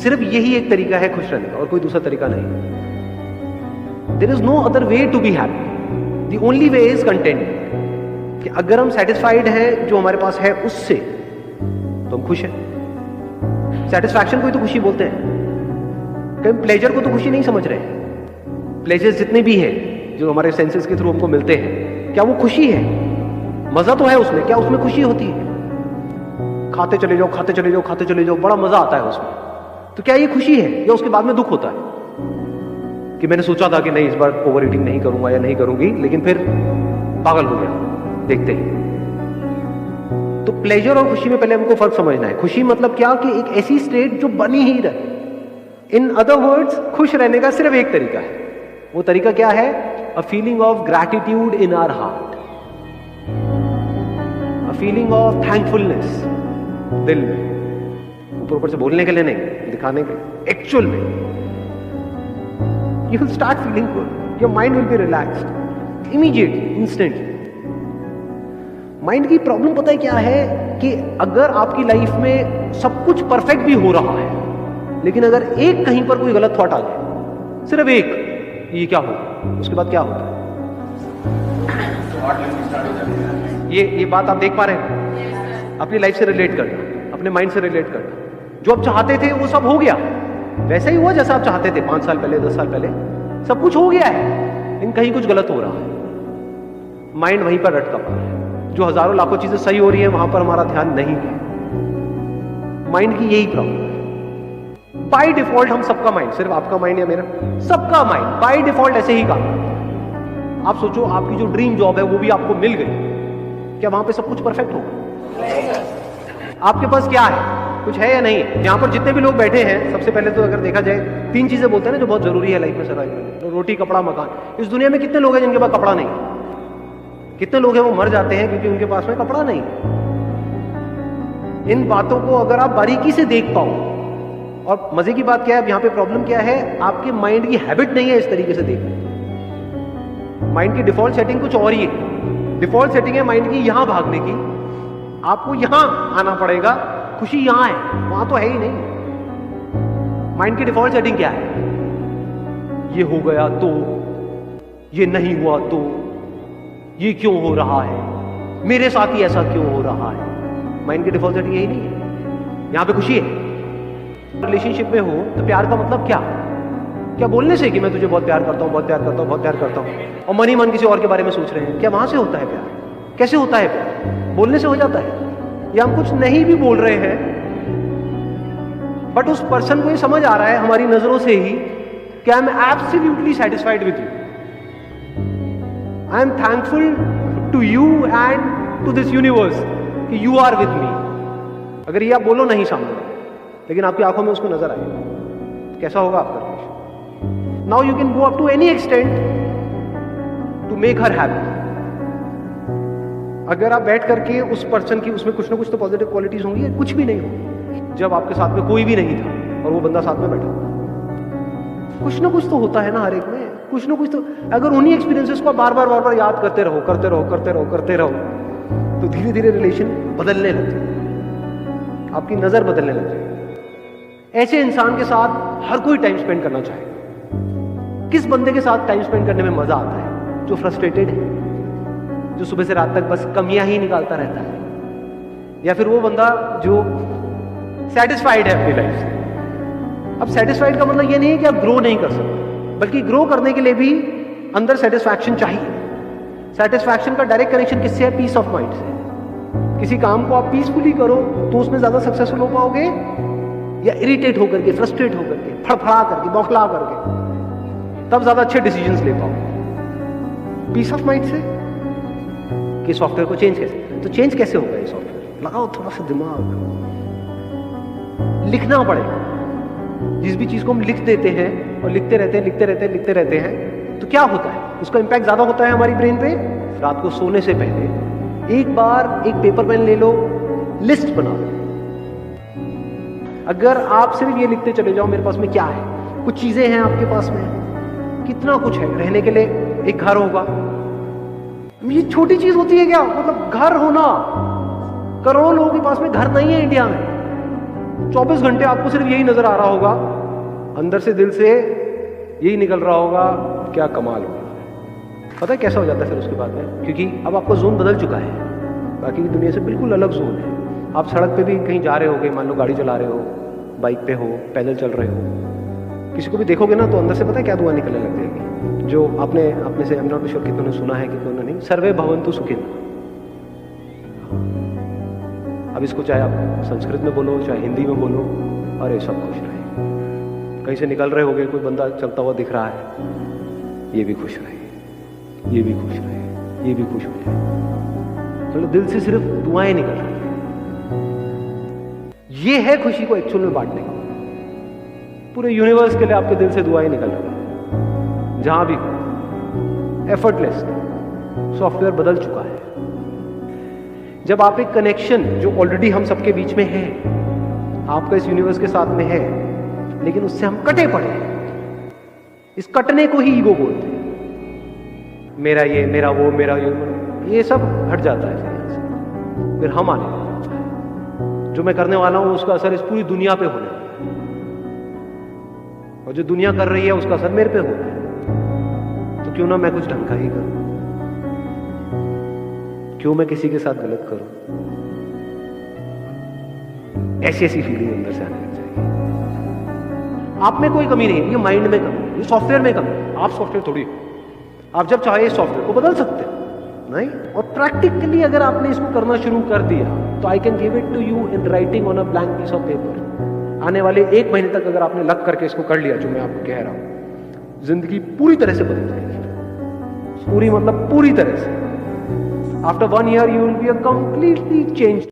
सिर्फ यही एक तरीका है खुश रहने का और कोई दूसरा तरीका नहीं। There is no other way to be happy, the only way is contentment. कि अगर हम सेटिस्फाइड हैं जो हमारे पास है उससे तो हम खुश हैं। सेटिस्फैक्शन को ही तो खुशी बोलते हैं। कहीं प्लेजर को तो खुशी नहीं समझ रहे। प्लेजर्स जितने भी हैं जो हमारे सेंसेस के थ्रू हमको मिलते हैं, क्या वो खुशी है? मजा तो है उसमें, क्या उसमें खुशी होती है? खाते चले जाओ, खाते चले जाओ, खाते चले जाओ, बड़ा मजा आता है उसमें, तो क्या ये खुशी है या उसके बाद में दुख होता है कि मैंने सोचा था कि नहीं इस बार ओवर ईटिंग नहीं करूंगा या नहीं करूंगी, लेकिन फिर पागल हो गया देखते ही। तो प्लेजर और खुशी में पहले हमको फर्क समझना है। खुशी मतलब क्या कि एक ऐसी स्टेट जो बनी ही रहे। इन अदर वर्ड्स, खुश रहने का सिर्फ एक तरीका है। वो तरीका क्या है? A feeling of gratitude in our heart, a feeling of thankfulness दिल में, ऊपर ऊपर से बोलने के लिए नहीं, दिखाने के लिए। एक्चुअल में you will start feeling good, your mind will be relaxed immediately, instantly. Mind की प्रॉब्लम पता है क्या है कि अगर आपकी लाइफ में सब कुछ परफेक्ट भी हो रहा है, लेकिन अगर एक कहीं पर कोई गलत थॉट आ जाए, सिर्फ एक, ये क्या होगा? उसके बाद क्या होता है? ये बात आप देख पा रहे हैं? अपनी लाइफ से रिलेट करना, अपने माइंड से रिलेट करना। जो आप चाहते थे वो सब हो गया, वैसा ही हुआ जैसा आप चाहते थे 5 साल पहले, 10 साल पहले, सब कुछ हो गया है, लेकिन कहीं कुछ गलत हो रहा है। माइंड वहीं पर अटका पड़ा है। जो हजारों लाखों चीजें सही हो रही है वहां पर हमारा ध्यान नहीं है। माइंड की यही प्रॉब्लम है। बाय डिफॉल्ट हम सबका माइंड, सिर्फ आपका माइंड या मेरा, सबका माइंड बाय डिफॉल्ट ऐसे ही काम। आप सोचो आपकी जो ड्रीम जॉब है वो भी आपको मिल गई, क्या वहां पे सब कुछ परफेक्ट होगा? आपके पास क्या है? कुछ है या नहीं है? यहाँ पर जितने भी लोग बैठे हैं, सबसे पहले तो अगर देखा जाए 3 चीजें बोलते हैं ना जो बहुत जरूरी है लाइफ में सर्वाइव करने, रोटी, कपड़ा, मकान। इस दुनिया में कितने लोग हैं जिनके पास कपड़ा नहीं है? कितने लोग हैं वो मर जाते हैं क्योंकि उनके पास में कपड़ा नहीं है? इन बातों को अगर आप बारीकी से देख पाओ, और मजे की बात क्या है, अब यहाँ पे प्रॉब्लम क्या है, आपके माइंड की हैबिट नहीं है इस तरीके से देखने। माइंड की डिफॉल्ट सेटिंग कुछ और ही है। डिफॉल्ट सेटिंग है माइंड की यहां भागने की, आपको यहां आना पड़ेगा, खुशी यहां है, वहां तो है ही नहीं। माइंड की डिफॉल्ट सेटिंग क्या है? ये हो गया तो, ये नहीं हुआ तो, ये क्यों हो रहा है, मेरे साथ ही ऐसा क्यों हो रहा है। माइंड की डिफॉल्ट सेटिंग यही नहीं है। यहां पे खुशी है। रिलेशनशिप में हो तो प्यार का मतलब क्या? क्या बोलने से कि मैं तुझे बहुत प्यार करता हूं, बहुत प्यार करता हूं, बहुत प्यार करता हूं, और मन ही मन किसी और के बारे में सोच रहे हैं? क्या वहां से होता है प्यार? कैसे होता है प्यार? बोलने से हो जाता है? या हम कुछ नहीं भी बोल रहे हैं, बट उस पर्सन को ये समझ आ रहा है हमारी नजरों से ही कि I am absolutely satisfied with you, I am thankful to you and to this universe कि यू आर विद मी। अगर ये आप बोलो नहीं सामने, लेकिन आपकी आंखों में उसको नजर आए, कैसा होगा आपका relation? Now you can go up to any extent to make her happy. अगर आप बैठ करके उस पर्सन की, उसमें कुछ ना कुछ तो पॉजिटिव क्वालिटीज होंगी, कुछ भी नहीं हो, जब आपके साथ में कोई भी नहीं था और वो बंदा साथ में बैठा, कुछ ना कुछ तो होता है ना हर एक में, कुछ ना कुछ तो। अगर उन्हीं एक्सपीरियंसेस को बार बार याद करते रहो, करते रहो, करते रहो, करते रहो, तो धीरे धीरे रिलेशन बदलने लगते, आपकी नजर बदलने लग जाएगी। ऐसे इंसान के साथ हर कोई टाइम स्पेंड करना चाहेगा। किस बंदे के साथ टाइम स्पेंड करने में मजा आता है? जो फ्रस्ट्रेटेड है, जो सुबह से रात तक बस कमियां ही निकालता रहता है, या फिर वो बंदा जो सेटिस्फाइड है अपनी लाइफ से। अब सेटिस्फाइड का मतलब ये नहीं है कि आप ग्रो नहीं कर सकते, बल्कि ग्रो करने के लिए भी अंदर सेटिस्फैक्शन चाहिए। सेटिस्फैक्शन का डायरेक्ट कनेक्शन किससे है? पीस ऑफ माइंड से। किसी काम को आप पीसफुली करो तो उसमें ज्यादा सक्सेसफुल हो पाओगे, या इरिटेट होकर के, फ्रस्ट्रेट होकर के, फड़फड़ा करके, बौखला करके, तब ज्यादा अच्छे डिसीजंस ले पाओगे। पीस ऑफ माइंड से। कि सॉफ्टवेयर को चेंज कैसे, तो चेंज कैसे होगा ये सॉफ्टवेयर? लगाओ थोड़ा सा दिमाग, लिखना पड़ेगा। जिस भी चीज को हम लिख देते हैं और लिखते रहते हैं, लिखते रहते हैं, लिखते रहते हैं, तो क्या होता है? उसका इंपैक्ट ज्यादा होता है हमारी ब्रेन पे। रात को सोने से पहले एक बार एक पेपर पेन ले लो, लिस्ट बना लो। अगर आप सिर्फ ये लिखते चले जाओ, मेरे पास में क्या है, कुछ चीजें हैं आपके पास में, कितना कुछ है, रहने के लिए एक घर होगा, ये छोटी चीज होती है क्या? मतलब घर होना, करोड़ों लोगों के पास में घर नहीं है इंडिया में। 24 घंटे आपको सिर्फ यही नजर आ रहा होगा, अंदर से दिल से यही निकल रहा होगा, क्या कमाल होगा। पता है कैसा हो जाता है फिर उसके बाद में, क्योंकि अब आपका जोन बदल चुका है, बाकी की दुनिया से बिल्कुल अलग जोन है। आप सड़क पे भी कहीं जा रहे होगे, मान लो गाड़ी चला रहे हो, बाइक पे हो, पैदल चल रहे हो, किसी को भी देखोगे ना तो अंदर से पता है क्या दुआ निकलने लग जाएगी, जो आपने अपने से, आई एम नॉट श्योर कितनों ने सुना है कितनों ने नहीं, सर्वे भवन्तु सुखिनः। अब इसको चाहे आप संस्कृत में बोलो चाहे हिंदी में बोलो, अरे सब खुश रहे। कहीं से निकल रहे होगे, कोई बंदा चलता हुआ दिख रहा है, ये भी खुश रहे, ये भी खुश रहे, ये भी खुश हो जाए। मतलब दिल से सिर्फ दुआएं निकल रही है। ये है खुशी को एक्चुअल में बांटने का। पूरे यूनिवर्स के लिए आपके दिल से दुआएं निकल रही है, जहां भी हो, एफर्टलेस। सॉफ्टवेयर बदल चुका है। जब आप एक कनेक्शन जो ऑलरेडी हम सबके बीच में है, आपका इस यूनिवर्स के साथ में है, लेकिन उससे हम कटे पड़े हैं, इस कटने को ही ईगो बोलते हैं। मेरा ये, मेरा वो, मेरा ये सब हट जाता है फिर हम आने लगते हैं। जो मैं करने वाला हूं उसका असर इस पूरी दुनिया पे होने वाला है, और जो दुनिया कर रही है उसका असर मेरे पे हो रहा है। तो क्यों ना मैं कुछ ढंग का ही करूं, क्यों मैं किसी के साथ गलत करूं। ऐसी ऐसी फीलिंग अंदर से आने लग जाएगी। आप में कोई कमी नहीं है, ये माइंड में कमी है, ये सॉफ्टवेयर में कमी है। आप सॉफ्टवेयर थोड़ी हो। आप जब चाहे इस सॉफ्टवेयर को बदल सकते हो, नहीं? और प्रैक्टिकली अगर आपने इसको करना शुरू कर दिया तो I can give it to you in writing on a blank piece of paper. आने वाले 1 महीने तक अगर आपने लग करके इसको कर लिया, जो मैं आपको कह रहा हूं, जिंदगी पूरी तरह से बदल जाएगी। पूरी मतलब पूरी तरह से। After 1 year, you will be a completely changed